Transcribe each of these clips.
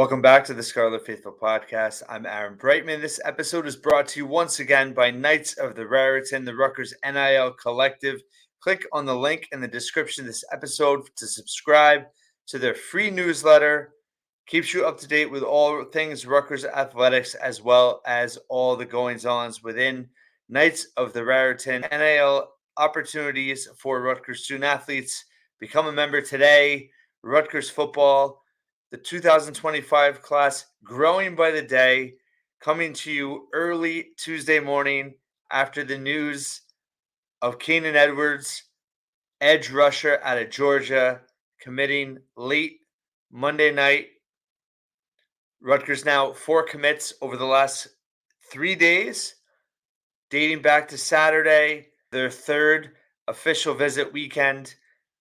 Welcome back to the Scarlet Faithful Podcast. I'm Aaron Brightman. This episode is brought to you once again by Knights of the Raritan, the Rutgers NIL Collective. Click on the link in the description of this episode to subscribe to their free newsletter. Keeps you up to date with all things Rutgers athletics, as well as all the goings-ons within Knights of the Raritan NIL opportunities for Rutgers student athletes. Become a member today. Rutgers football, the 2025 class growing by the day, coming to you early Tuesday morning after the news of Canaan Edwards, edge rusher out of Georgia, committing late Monday night. Rutgers now 4 commits over the last 3 days, dating back to Saturday, their third official visit weekend,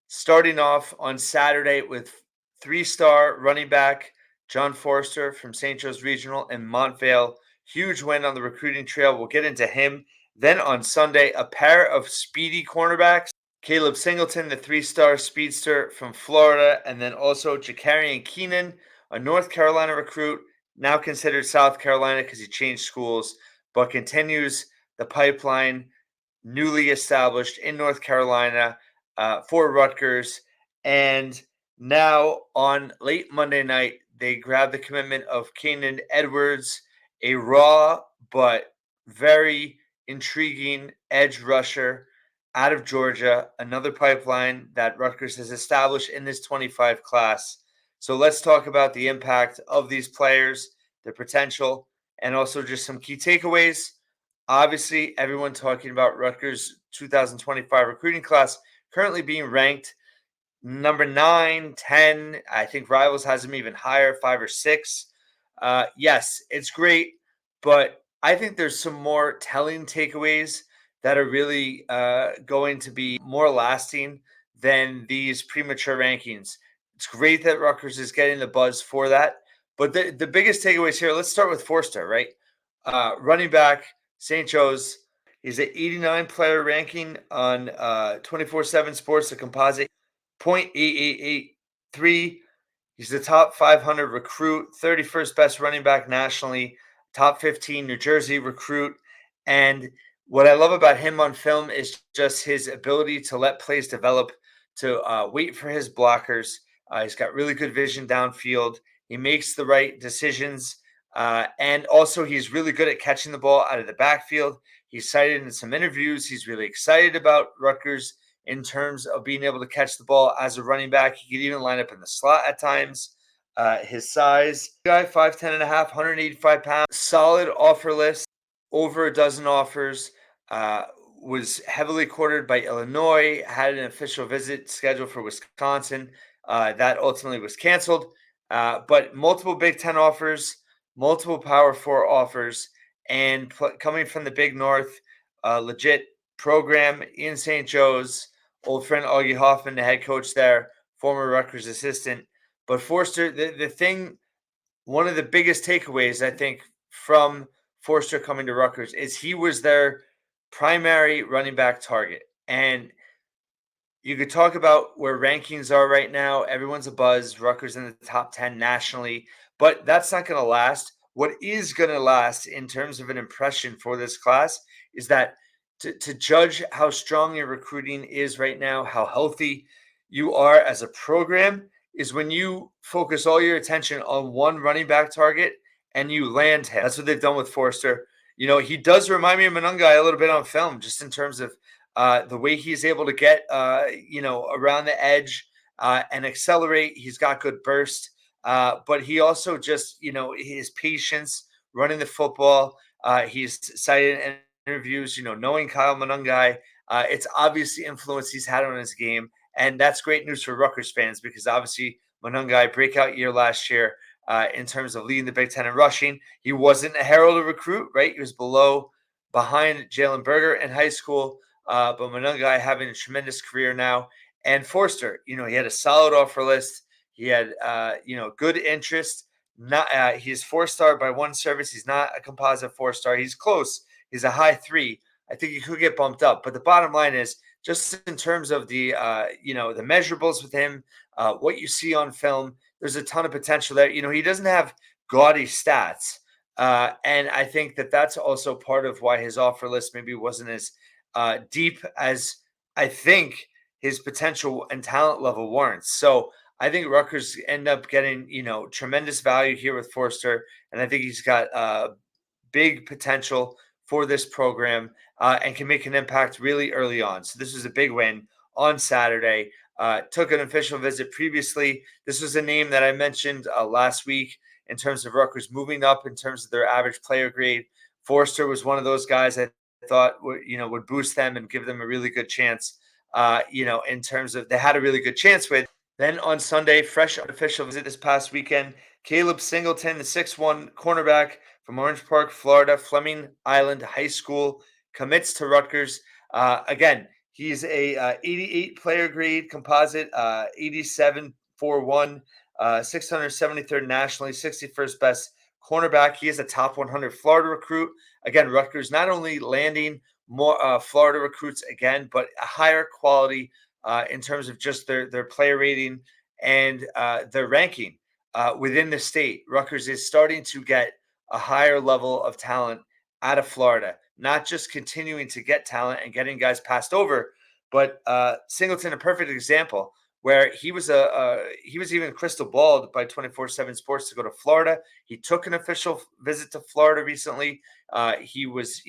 starting off on Saturday with 3-star running back John Forster from St. Joe's Regional and Montvale. Huge win on the recruiting trail. We'll get into him. Then on Sunday, a pair of speedy cornerbacks. Kaylib Singleton, the 3-star speedster from Florida, and then also Jakarrion Kenan, a North Carolina recruit, now considered South Carolina because he changed schools, but continues the pipeline newly established in North Carolina for Rutgers. And now, on late Monday night, they grabbed the commitment of Canaan Edwards, a raw but very intriguing edge rusher out of Georgia, another pipeline that Rutgers has established in this 25 class. So let's talk about the impact of these players, their potential, and also just some key takeaways. Obviously, everyone talking about Rutgers 2025 recruiting class currently being ranked number 9, 10. I think Rivals has them even higher, 5 or 6. Yes, it's great, but I think there's some more telling takeaways that are really going to be more lasting than these premature rankings. It's great that Rutgers is getting the buzz for that. But the biggest takeaways here, let's start with Forster, right? Running back, St. Joe's. He's an 89 player ranking on 24/7 Sports, the composite 0.8883. He's the top 500 recruit, 31st best running back nationally, top 15 New Jersey recruit. And what I love about him on film is just his ability to let plays develop, to wait for his blockers. He's got really good vision downfield. He makes the right decisions. And also, he's really good at catching the ball out of the backfield. He's cited in some interviews. He's really excited about Rutgers in terms of being able to catch the ball as a running back. He could even line up in the slot at times. His size, guy 5'10 and a half, 185 pounds, solid offer list, over a dozen offers, was heavily courted by Illinois, had an official visit scheduled for Wisconsin. That ultimately was canceled. But multiple Big Ten offers, multiple Power 4 offers, and coming from the Big North, legit program in St. Joe's. Old friend Augie Hoffman, the head coach there, former Rutgers assistant. But Forster, the thing, one of the biggest takeaways, I think, from Forster coming to Rutgers is he was their primary running back target. And you could talk about where rankings are right now. Everyone's a buzz. Rutgers in the top 10 nationally. But that's not going to last. What is going to last in terms of an impression for this class is that to judge how strong your recruiting is right now, how healthy you are as a program, is when you focus all your attention on one running back target and you land him. That's what they've done with Forster. You know, he does remind me of Manungai a little bit on film, just in terms of the way he's able to get, around the edge and accelerate. He's got good burst, but he also just, his patience running the football. He's cited in interviews, knowing Kyle Manungai, it's obviously influence he's had on his game. And that's great news for Rutgers fans because obviously Manungai, breakout year last year in terms of leading the Big Ten in rushing. He wasn't a heralded recruit, right? He was behind Jalen Berger in high school, but Manungai having a tremendous career now. And Forster, he had a solid offer list. He had, good interest. He's 4-star by one service. He's not a composite 4-star. He's close. He's a high 3. I think he could get bumped up. But the bottom line is just in terms of the the measurables with him, what you see on film, there's a ton of potential there. He doesn't have gaudy stats, and I think that that's also part of why his offer list maybe wasn't as deep as I think his potential and talent level warrants. So I think Rutgers end up getting tremendous value here with Forster, and I think he's got big potential for this program and can make an impact really early on. So this was a big win on Saturday. Took an official visit previously. This was a name that I mentioned last week in terms of Rutgers moving up in terms of their average player grade. Forster was one of those guys I thought would boost them and give them a really good chance. In terms of they had a really good chance with. Then on Sunday, fresh official visit this past weekend, Kaylib Singleton, the 6'1 cornerback from Orange Park, Florida, Fleming Island High School, commits to Rutgers. Again, he's a 88 player grade composite, 87.41, 673rd nationally, 61st best cornerback. He is a top 100 Florida recruit. Again, Rutgers not only landing more Florida recruits again, but a higher quality in terms of just their player rating and their ranking within the state. Rutgers is starting to get a higher level of talent out of Florida, not just continuing to get talent and getting guys passed over, but Singleton, a perfect example where he was even crystal balled by 24/7 Sports to go to Florida. He took an official visit to Florida recently. He was,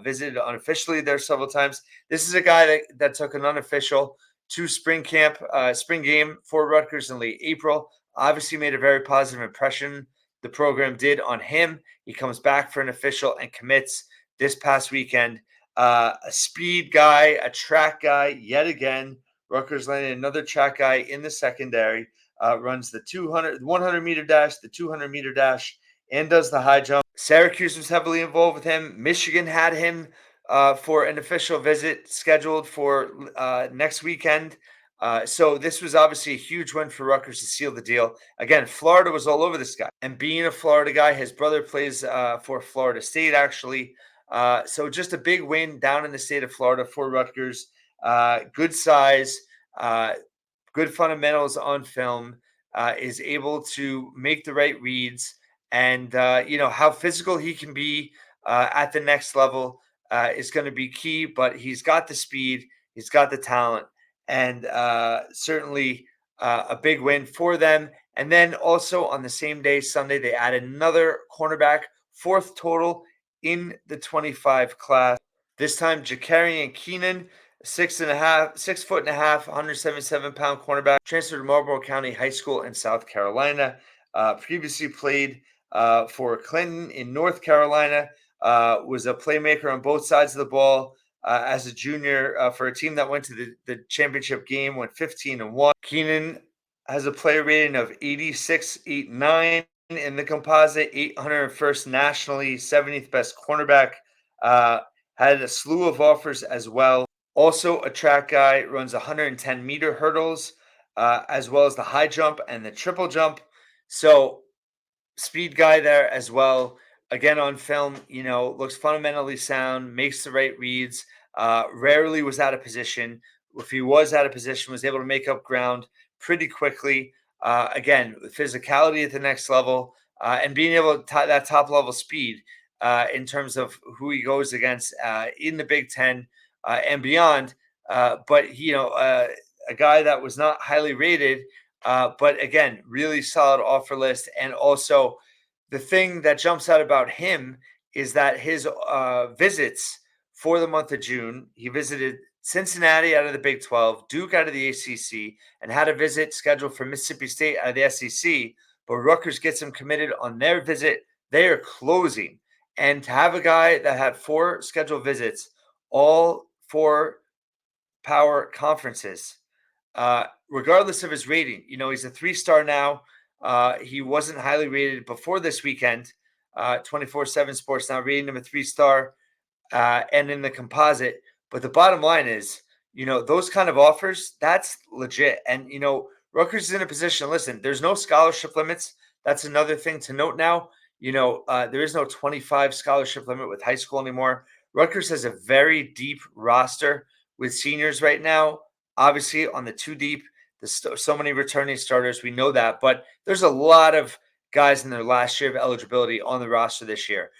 visited unofficially there several times. This is a guy that took an unofficial to spring game for Rutgers in late April. Obviously made a very positive impression. The program did on him. He comes back for an official and commits this past weekend. A speed guy, a track guy, yet again. Rutgers landed another track guy in the secondary. Runs the 100-meter dash, the 200-meter dash, and does the high jump. Syracuse was heavily involved with him. Michigan had him for an official visit scheduled for next weekend. So this was obviously a huge win for Rutgers to seal the deal. Again, Florida was all over this guy. And being a Florida guy, his brother plays for Florida State, actually. So just a big win down in the state of Florida for Rutgers. Good size, good fundamentals on film, is able to make the right reads. And, how physical he can be at the next level is going to be key. But he's got the speed, he's got the talent, and certainly a big win for them. And then also on the same day, Sunday, they added another cornerback, fourth total in the 25 class. This time, Jakarrion Kenan, 6'1.5", 177-pound cornerback, transferred to Marlboro County High School in South Carolina. Previously played for Clinton in North Carolina. Was a playmaker on both sides of the ball. As a junior for a team that went to the championship game, went 15-1. Kenan has a player rating of 86.89 in the composite, 801st nationally, 70th best cornerback. Had a slew of offers as well. Also a track guy, runs 110-meter hurdles, as well as the high jump and the triple jump. So speed guy there as well. Again, on film, looks fundamentally sound, makes the right reads, rarely was out of position. If he was out of position, was able to make up ground pretty quickly. Again, physicality at the next level, and being able to that top level speed in terms of who he goes against in the Big Ten and beyond. But, a guy that was not highly rated, but again, really solid offer list. And also, the thing that jumps out about him is that his visits for the month of June, he visited Cincinnati out of the Big 12, Duke out of the ACC, and had a visit scheduled for Mississippi State out of the SEC. But Rutgers gets him committed on their visit. They are closing. And to have a guy that had 4 scheduled visits, all 4 power conferences, regardless of his rating, he's a 3-star now. He wasn't highly rated before this weekend. 24/7 Sports now rating him a 3-star and in the composite. But the bottom line is, those kind of offers, that's legit. And, Rutgers is in a position, listen, there's no scholarship limits. That's another thing to note now. There is no 25 scholarship limit with high school anymore. Rutgers has a very deep roster with seniors right now. Obviously, on the two deep, there's so many returning starters. We know that, but there's a lot of guys in their last year of eligibility on the roster this year.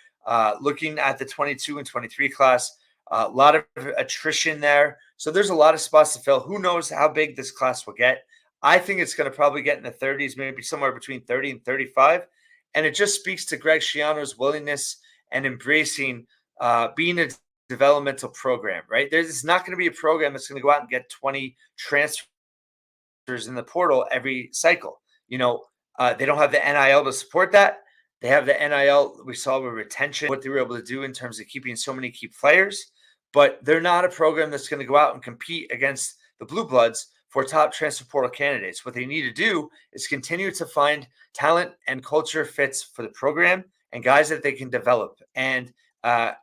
Looking at the 22 and 23 class, a lot of attrition there. So there's a lot of spots to fill. Who knows how big this class will get? I think it's going to probably get in the 30s, maybe somewhere between 30 and 35. And it just speaks to Greg Schiano's willingness and embracing being a developmental program, right? There's not going to be a program that's going to go out and get 20 transfers in the portal every cycle. They don't have the NIL to support that. They have the NIL we saw with retention, what they were able to do in terms of keeping so many key players, but they're not a program that's going to go out and compete against the Blue Bloods for top transfer portal candidates. What they need to do is continue to find talent and culture fits for the program and guys that they can develop. And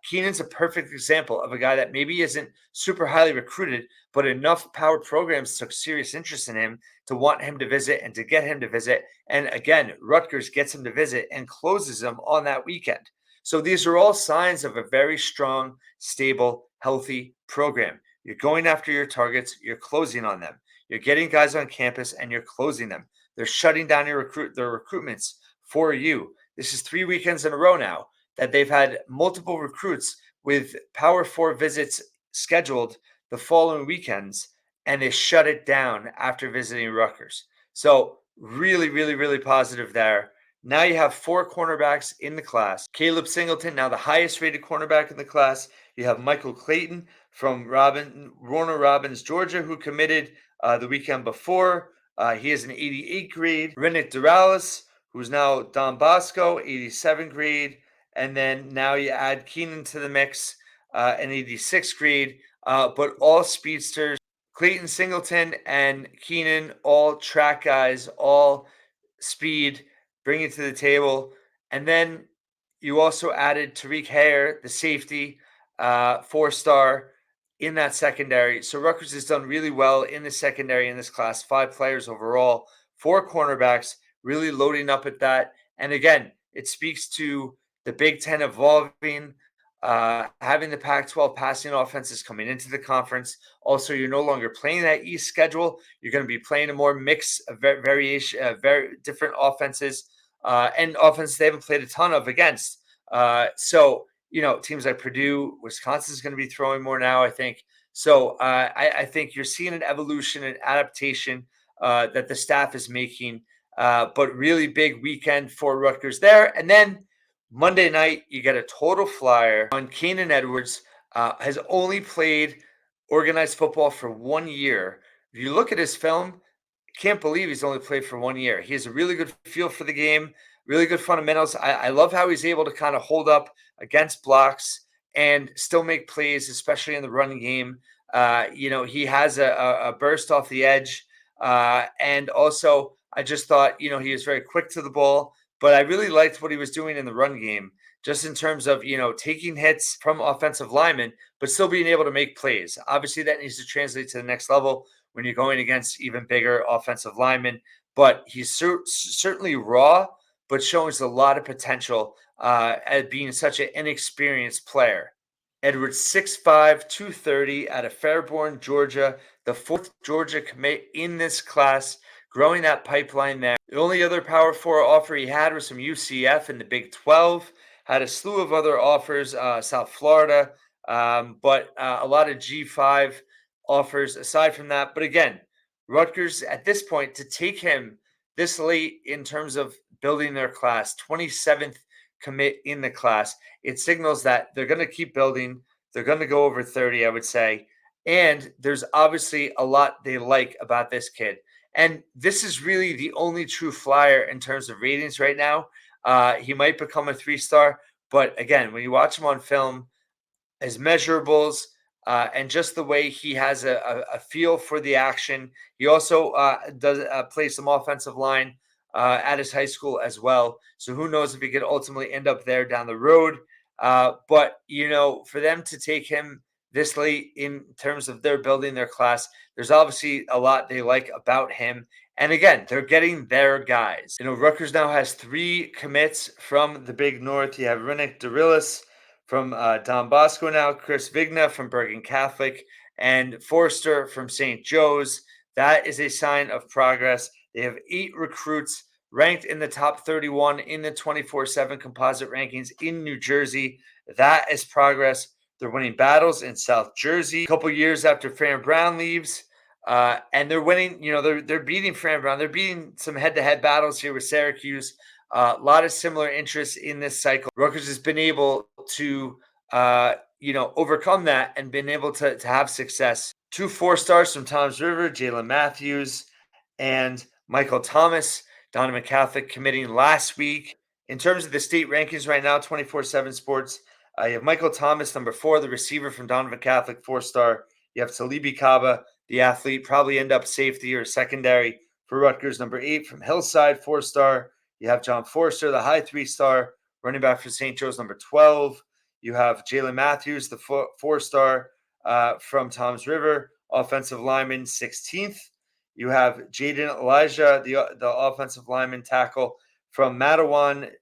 Kenan's a perfect example of a guy that maybe isn't super highly recruited, but enough power programs took serious interest in him to want him to visit and to get him to visit. And again, Rutgers gets him to visit and closes him on that weekend. So these are all signs of a very strong, stable, healthy program. You're going after your targets, you're closing on them. You're getting guys on campus and you're closing them. They're shutting down their recruitments for you. This is 3 weekends in a row now that they've had multiple recruits with Power 4 visits scheduled the following weekends, and they shut it down after visiting Rutgers. So really, really, really positive there. Now you have 4 cornerbacks in the class. Kaylib Singleton, now the highest rated cornerback in the class. You have Michael Clayton from Warner Robins, Georgia, who committed the weekend before. He is an 88 grade. Renick Duralis, who's now Don Bosco, 87 grade. And then now you add Kenan to the mix, an 86 grade, but all speedsters. Clayton Singleton and Kenan, all track guys, all speed, bring it to the table. And then you also added Tariq Hare, the safety, 4-star in that secondary. So Rutgers has done really well in the secondary in this class. 5 players overall, 4 cornerbacks, really loading up at that. And again, it speaks to the Big Ten evolving, having the Pac-12 passing offenses coming into the conference. Also, you're no longer playing that East schedule. You're going to be playing a more mix of variation, very different offenses, and offenses they haven't played a ton of against. So, teams like Purdue, Wisconsin is going to be throwing more now, I think. So I think you're seeing an evolution and adaptation that the staff is making, but really big weekend for Rutgers there. And then Monday night, you get a total flyer on Canaan Edwards, has only played organized football for 1 year. If you look at his film, can't believe he's only played for 1 year. He has a really good feel for the game, really good fundamentals. I love how he's able to kind of hold up against blocks and still make plays, especially in the running game. He has a burst off the edge. And also, I just thought, he was very quick to the ball. But I really liked what he was doing in the run game, just in terms of, taking hits from offensive linemen, but still being able to make plays. Obviously, that needs to translate to the next level when you're going against even bigger offensive linemen. But he's certainly raw, but shows a lot of potential at being such an inexperienced player. Edwards, 6'5", 230 out of Fairborn, Georgia, the 4th Georgia commit in this class, growing that pipeline there. The only other Power 4 offer he had was from UCF in the Big 12. Had a slew of other offers, South Florida, but a lot of G5 offers aside from that. But again, Rutgers at this point, to take him this late in terms of building their class, 27th commit in the class, it signals that they're going to keep building. They're going to go over 30, I would say. And there's obviously a lot they like about this kid. And this is really the only true flyer in terms of ratings right now. He might become a 3-star, but again, when you watch him on film, his measurables and just the way he has a feel for the action. He also does play some offensive line at his high school as well. So who knows if he could ultimately end up there down the road. But, for them to take him this late in terms of their building their class, there's obviously a lot they like about him. And again, they're getting their guys. Rutgers now has 3 commits from the Big North. You have Renick Duralis from Don Bosco now, Chris Vigna from Bergen Catholic, and Forster from St. Joe's. That is a sign of progress. They have 8 recruits ranked in the top 31 in the 24/7 composite rankings in New Jersey. That is progress. They're winning battles in South Jersey a couple years after Fran Brown leaves. And they're winning, they're beating Fran Brown. They're beating some head-to-head battles here with Syracuse. A lot of similar interests in this cycle. Rutgers has been able to, overcome that and been able to have success. 2 4-stars from Toms River, Jalen Matthews and Michael Thomas, Donovan Catholic committing last week. In terms of the state rankings right now, 24/7 Sports, you have Michael Thomas, number 4, the receiver from Donovan Catholic, 4-star. You have Talibi Kaba, the athlete, probably end up safety or secondary for Rutgers, number 8 from Hillside, 4-star. You have John Forster, the high 3-star running back for St. Joe's, number 12. You have Jalen Matthews, the 4-star from Toms River, offensive lineman, 16th. You have Jaden Elijah, the offensive lineman tackle from Matawan,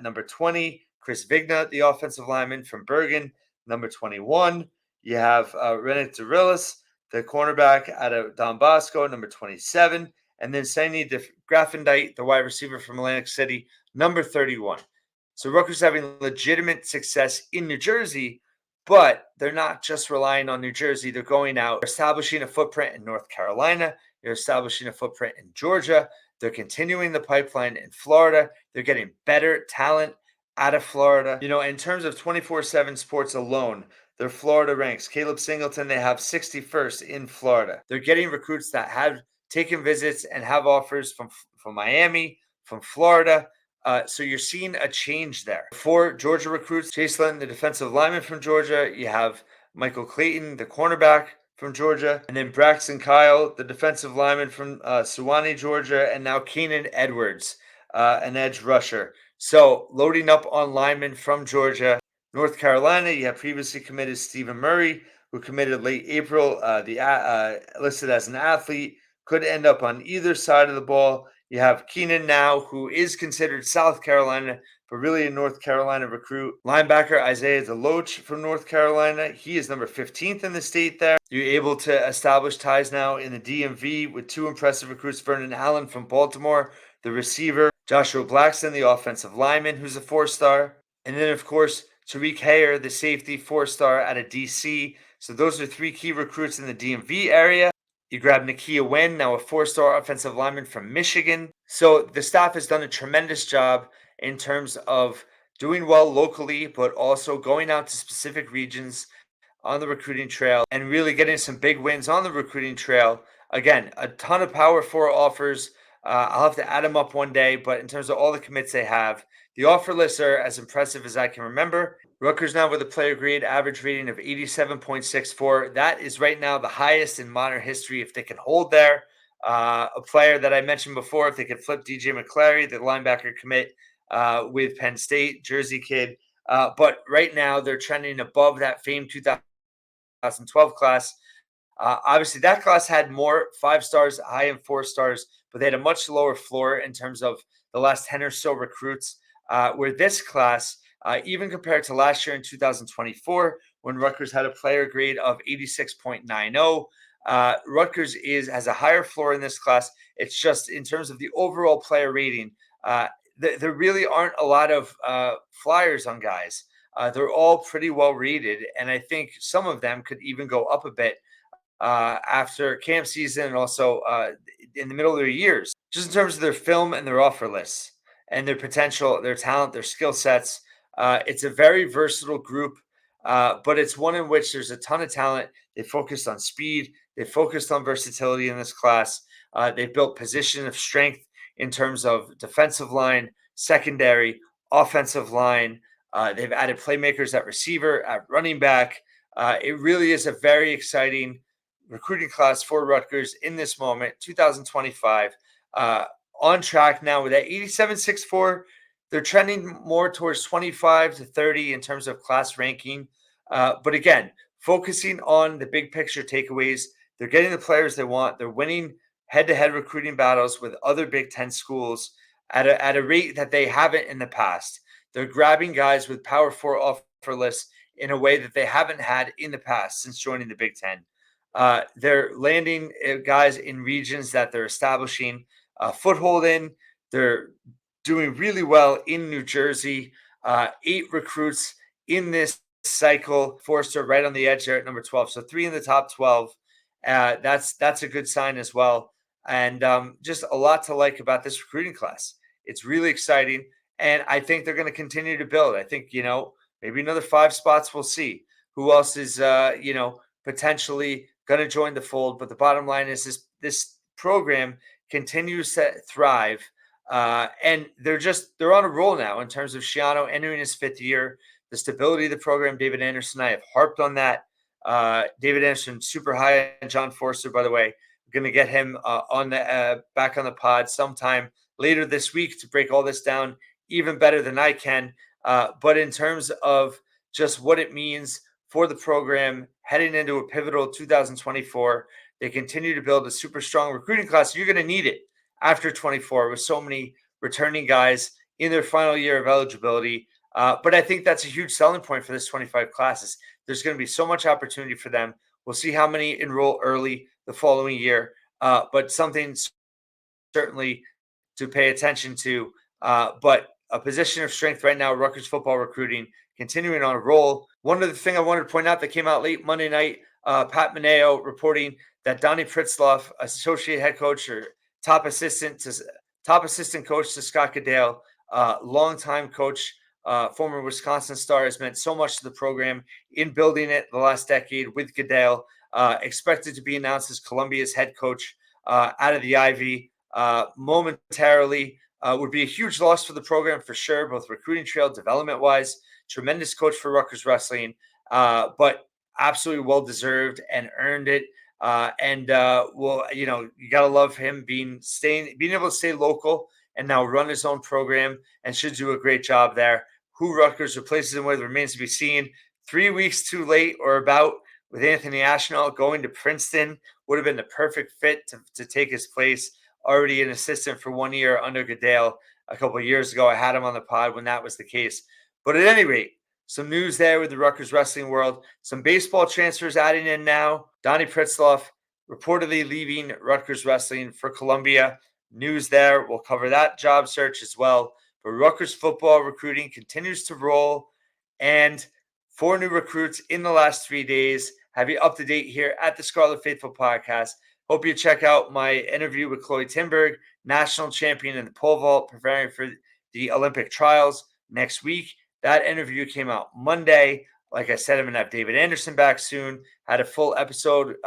number 20. Chris Vigna, the offensive lineman from Bergen, number 21. You have Rennet Durillis, the cornerback out of Don Bosco, number 27. And then Sani Graffendite, the wide receiver from Atlantic City, number 31. So Rutgers having legitimate success in New Jersey, but they're not just relying on New Jersey. They're going out, establishing a footprint in North Carolina. They're establishing a footprint in Georgia. They're continuing the pipeline in Florida. They're getting better talent out of Florida. In terms of 24/7 Sports alone, their Florida ranks. Kaylib Singleton, they have 61st in Florida. They're getting recruits that have taken visits and have offers from Miami, from Florida. So you're seeing a change there. 4 Georgia recruits, Chase Linton, the defensive lineman from Georgia. You have Michael Clayton, the cornerback from Georgia. And then Braxton Kyle, the defensive lineman from Suwanee, Georgia. And now Canaan Edwards, an edge rusher. So loading up on linemen from Georgia. North Carolina, you have previously committed Stephen Murray, who committed late April, listed as an athlete, could end up on either side of the ball. You have Kenan now, who is considered South Carolina, but really a North Carolina recruit. Linebacker Isaiah DeLoach from North Carolina. He is number 15th in the state there. You're able to establish ties now in the DMV with 2 impressive recruits, Vernon Allen from Baltimore, the receiver, Joshua Blackson, the offensive lineman, who's a 4-star. And then, of course, Tariq Hayer, the safety, 4-star out of DC. So those are 3 key recruits in the DMV area. You grab Nakia Wynn, now a 4-star offensive lineman from Michigan. So the staff has done a tremendous job in terms of doing well locally, but also going out to specific regions on the recruiting trail and really getting some big wins on the recruiting trail. Again, a ton of Power 4 offers. I'll have to add them up one day, but in terms of all the commits they have, the offer lists are as impressive as I can remember. Rutgers now with a player grade average rating of 87.64. That is right now the highest in modern history if they can hold there. A player that I mentioned before, if they could flip DJ McClary, the linebacker commit with Penn State, Jersey kid. But right now they're trending above that famed 2012 class. Obviously, that class had more 5-stars, high-end 4-stars, but they had a much lower floor in terms of the last 10 or so recruits. Where this class, even compared to last year in 2024, when Rutgers had a player grade of 86.90, Rutgers has a higher floor in this class. It's just in terms of the overall player rating, there really aren't a lot of flyers on guys. They're all pretty well rated, and I think some of them could even go up a bit after camp season and also in the middle of their years, just in terms of their film and their offer lists and their potential, their talent, their skill sets. It's a very versatile group, but it's one in which there's a ton of talent. They focused on speed. They focused on versatility in this class. They built position of strength in terms of defensive line, secondary, offensive line. They've added playmakers at receiver, at running back. It really is a very exciting recruiting class for Rutgers in this moment, 2025. On track now with that 87.64. They're trending more towards 25 to 30 in terms of class ranking. But again, focusing on the big picture takeaways, they're getting the players they want. They're winning head-to-head recruiting battles with other Big Ten schools at a rate that they haven't in the past. They're grabbing guys with Power 4 offer lists in a way that they haven't had in the past since joining the Big Ten. They're landing guys in regions that they're establishing a foothold in. They're doing really well in New Jersey. 8 recruits in this cycle. Forster right on the edge there at number 12. So 3 in the top 12. That's a good sign as well. And just a lot to like about this recruiting class. It's really exciting. And I think they're going to continue to build. I think, maybe another 5 spots we'll see. Who else is, potentially going to join the fold? But the bottom line is this program continues to thrive. And they're on a roll now in terms of Schiano entering his 5th year. The stability of the program, David Anderson, I have harped on that. David Anderson, super high on John Forster, by the way. We're going to get him back on the pod sometime later this week to break all this down even better than I can. But in terms of just what it means for the program heading into a pivotal 2024, they continue to build a super strong recruiting class. You're going to need it after 24 with so many returning guys in their final year of eligibility. But I think that's a huge selling point for this 25 classes. There's going to be so much opportunity for them. We'll see how many enroll early the following year, but something certainly to pay attention to. But a position of strength right now, Rutgers football recruiting, continuing on a roll. One other thing I wanted to point out that came out late Monday night, Pat Mineo reporting that Donny Pritzlaff, associate head coach or top assistant coach to Scott Goodale, longtime coach, former Wisconsin Star, has meant so much to the program in building it the last decade with Goodale. Expected to be announced as Columbia's head coach out of the Ivy momentarily. Would be a huge loss for the program for sure, both recruiting trail, development-wise. Tremendous coach for Rutgers wrestling, but absolutely well-deserved and earned it. Well, you got to love him being able to stay local and now run his own program and should do a great job there. Who Rutgers replaces him with remains to be seen. 3 weeks too late or about with Anthony Ashnell going to Princeton would have been the perfect fit to take his place. Already an assistant for 1 year under Goodale a couple of years ago. I had him on the pod when that was the case. But at any rate, some news there with the Rutgers wrestling world. Some baseball transfers adding in now. Donny Pritzlaff reportedly leaving Rutgers wrestling for Columbia. News there. We'll cover that job search as well. But Rutgers football recruiting continues to roll. And 4 new recruits in the last 3 days. Have you up to date here at the Scarlet Faithful podcast. Hope you check out my interview with Chloe Timberg, national champion in the pole vault, preparing for the Olympic trials next week. That interview came out Monday. Like I said, I'm going to have David Anderson back soon. Had a full episode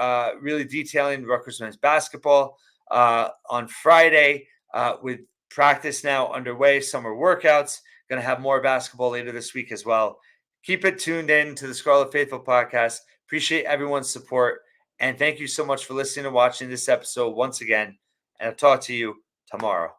really detailing Rutgers men's basketball on Friday with practice now underway, summer workouts. Going to have more basketball later this week as well. Keep it tuned in to the Scarlet Faithful podcast. Appreciate everyone's support. And thank you so much for listening and watching this episode once again. And I'll talk to you tomorrow.